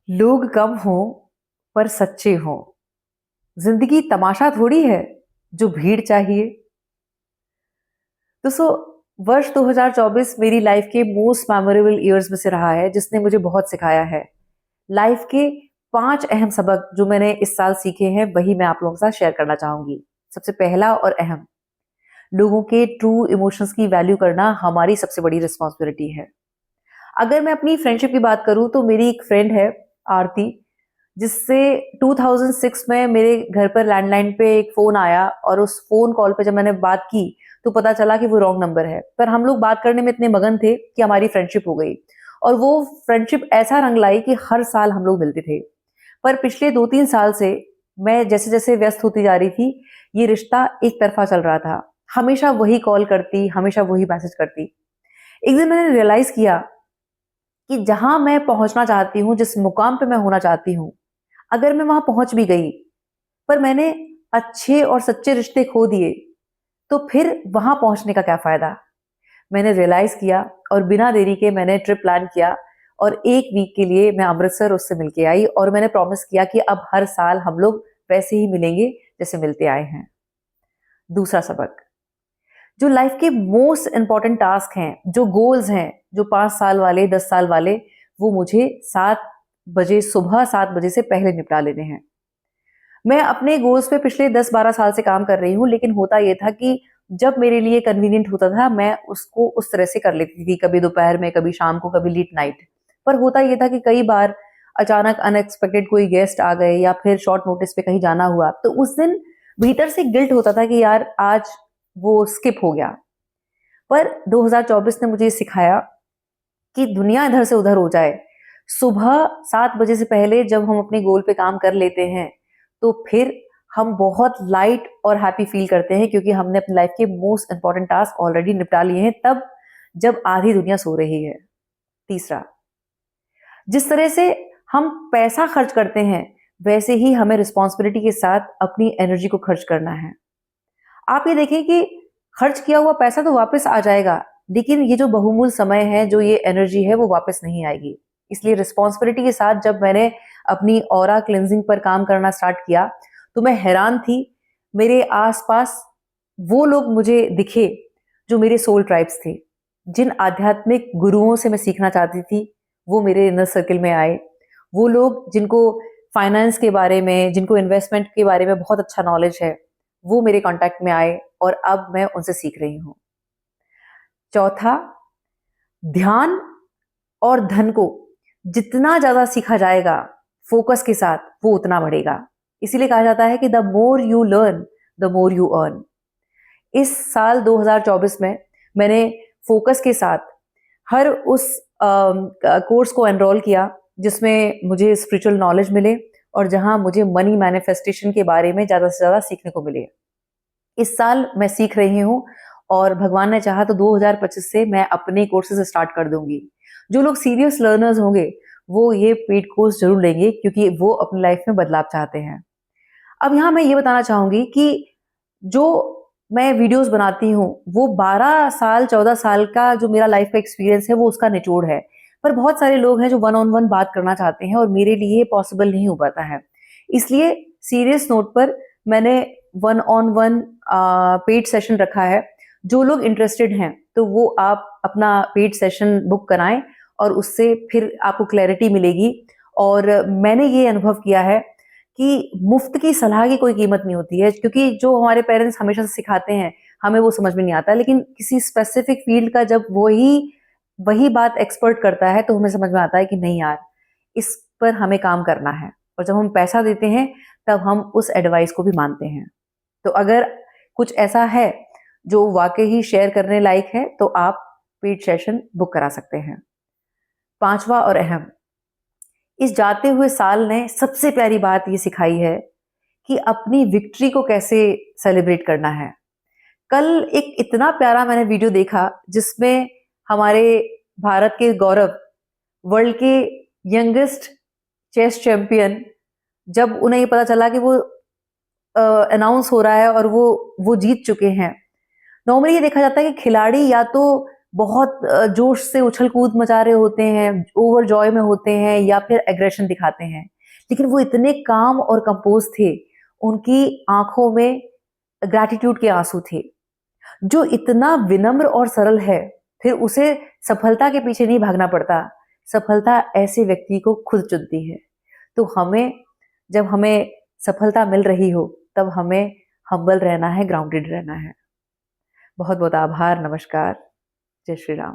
लोग कम हों पर सच्चे हों। जिंदगी तमाशा थोड़ी है जो भीड़ चाहिए। दोस्तों, वर्ष 2024 मेरी लाइफ के मोस्ट मेमोरेबल ईयर्स में से रहा है, जिसने मुझे बहुत सिखाया है। लाइफ के 5 अहम सबक जो मैंने इस साल सीखे हैं, वही मैं आप लोगों के साथ शेयर करना चाहूंगी। सबसे पहला और अहम, लोगों के ट्रू इमोशंस की वैल्यू करना हमारी सबसे बड़ी रिस्पॉन्सिबिलिटी है। अगर मैं अपनी फ्रेंडशिप की बात करूं तो मेरी एक फ्रेंड है, आरती, जिससे 2006 में मेरे घर पर लैंडलाइन पे एक फोन आया, और उस फोन कॉल पे जब मैंने बात की तो पता चला कि वो रॉन्ग नंबर है। पर हम लोग बात करने में इतने मगन थे कि हमारी फ्रेंडशिप हो गई, और वो फ्रेंडशिप ऐसा रंग लाई कि हर साल हम लोग मिलते थे। पर पिछले 2-3 साल से मैं जैसे जैसे व्यस्त होती जा रही थी, ये रिश्ता एक तरफा चल रहा था। हमेशा वही कॉल करती, हमेशा वही मैसेज करती। एक दिन मैंने रियलाइज किया कि जहां मैं पहुंचना चाहती हूँ, जिस मुकाम पे मैं होना चाहती हूँ, अगर मैं वहां पहुंच भी गई पर मैंने अच्छे और सच्चे रिश्ते खो दिए, तो फिर वहां पहुंचने का क्या फायदा। मैंने रियलाइज किया और बिना देरी के मैंने ट्रिप प्लान किया, और 1 वीक के लिए मैं अमृतसर उससे मिलके आई, और मैंने प्रॉमिस किया कि अब हर साल हम लोग वैसे ही मिलेंगे जैसे मिलते आए हैं। दूसरा सबक, जो लाइफ के मोस्ट इंपॉर्टेंट टास्क हैं, जो गोल्स हैं, जो 5 साल वाले, 10 साल वाले, वो मुझे 7 बजे, सुबह 7 बजे से पहले निपटा लेने हैं। मैं अपने गोल्स पे पिछले 10-12 साल से काम कर रही हूँ, लेकिन होता यह था कि जब मेरे लिए कन्वीनियंट होता था, मैं उसको उस तरह से कर लेती थी, कभी दोपहर में, कभी शाम को, कभी लेट नाइट। पर होता यह था कि कई बार अचानक अनएक्सपेक्टेड कोई गेस्ट आ गए, या फिर शॉर्ट नोटिस पे कहीं जाना हुआ, तो उस दिन भीतर से गिल्ट होता था कि यार आज वो स्किप हो गया। पर 2024 ने मुझे सिखाया कि दुनिया इधर से उधर हो जाए, सुबह 7 बजे से पहले जब हम अपने गोल पे काम कर लेते हैं, तो फिर हम बहुत लाइट और हैप्पी फील करते हैं, क्योंकि हमने अपनी लाइफ के मोस्ट इंपॉर्टेंट टास्क ऑलरेडी निपटा लिए हैं, तब जब आधी दुनिया सो रही है। तीसरा, जिस तरह से हम पैसा खर्च करते हैं, वैसे ही हमें रिस्पॉन्सिबिलिटी के साथ अपनी एनर्जी को खर्च करना है। आप ये देखें कि खर्च किया हुआ पैसा तो वापस आ जाएगा, लेकिन ये जो बहुमूल्य समय है, जो ये एनर्जी है, वो वापस नहीं आएगी। इसलिए रिस्पॉन्सिबिलिटी के साथ जब मैंने अपनी ऑरा क्लेंजिंग पर काम करना स्टार्ट किया, तो मैं हैरान थी। मेरे आसपास वो लोग मुझे दिखे जो मेरे सोल ट्राइब्स थे। जिन आध्यात्मिक गुरुओं से मैं सीखना चाहती थी, वो मेरे इनर सर्किल में आए। वो लोग जिनको फाइनेंस के बारे में, जिनको इन्वेस्टमेंट के बारे में बहुत अच्छा नॉलेज है, वो मेरे कांटेक्ट में आए, और अब मैं उनसे सीख रही हूँ। चौथा, ध्यान और धन को जितना ज्यादा सीखा जाएगा फोकस के साथ, वो उतना बढ़ेगा। इसीलिए कहा जाता है कि the more you learn, the more you earn. इस साल 2024 में मैंने फोकस के साथ हर उस कोर्स को एनरोल किया जिसमें मुझे स्पिरिचुअल नॉलेज मिले, और जहां मुझे मनी मैनिफेस्टेशन के बारे में ज्यादा से ज्यादा सीखने को मिले। इस साल मैं सीख रही हूँ, और भगवान ने चाहा तो 2025 से मैं अपने कोर्सेज स्टार्ट कर दूंगी। जो लोग सीरियस लर्नर्स होंगे, वो ये पेड कोर्स जरूर लेंगे, क्योंकि वो अपनी लाइफ में बदलाव चाहते हैं। अब यहाँ मैं ये बताना चाहूंगी कि जो मैं वीडियोस बनाती हूँ, वो 12 साल 14 साल का जो मेरा लाइफ का एक्सपीरियंस है, वो उसका निचोड़ है। पर बहुत सारे लोग हैं जो वन ऑन वन बात करना चाहते हैं, और मेरे लिए पॉसिबल नहीं हो पाता है। इसलिए सीरियस नोट पर मैंने one on one paid session रखा है। जो लोग इंटरेस्टेड हैं, तो वो आप अपना पेड सेशन बुक कराएं, और उससे फिर आपको क्लैरिटी मिलेगी। और मैंने ये अनुभव किया है कि मुफ्त की सलाह की कोई कीमत नहीं होती है, क्योंकि जो हमारे पेरेंट्स हमेशा से सिखाते हैं, हमें वो समझ में नहीं आता। लेकिन किसी स्पेसिफिक फील्ड का जब वही वही बात एक्सपर्ट करता है, तो हमें समझ में आता है कि नहीं यार, इस पर हमें काम करना है। और जब हम पैसा देते हैं, तब हम उस एडवाइस को भी मानते हैं। तो अगर कुछ ऐसा है जो वाकई ही शेयर करने लायक है, तो आप पेड सेशन बुक करा सकते हैं। पांचवा और अहम, इस जाते हुए साल ने सबसे प्यारी बात ये सिखाई है कि अपनी विक्ट्री को कैसे सेलिब्रेट करना है। कल एक इतना प्यारा मैंने वीडियो देखा, जिसमें हमारे भारत के गौरव, वर्ल्ड के यंगेस्ट चेस चैंपियन, जब उन्हें ये पता चला कि वो अनाउंस हो रहा है और वो जीत चुके हैं। नॉर्मली ये देखा जाता है कि खिलाड़ी या तो बहुत जोश से उछल कूद मचा रहे होते हैं, ओवर जॉय में होते हैं या फिर एग्रेशन दिखाते हैं, लेकिन वो इतने काम और कंपोज थे, उनकी आंखों में ग्रैटिट्यूड के आंसू थे। जो इतना विनम्र और सरल है, फिर उसे सफलता के पीछे नहीं भागना पड़ता, सफलता ऐसे व्यक्ति को खुद चुनती है। तो जब हमें सफलता मिल रही हो, तब हमें हम्बल रहना है, ग्राउंडेड रहना है। बहुत बहुत आभार, नमस्कार, जय श्री राम।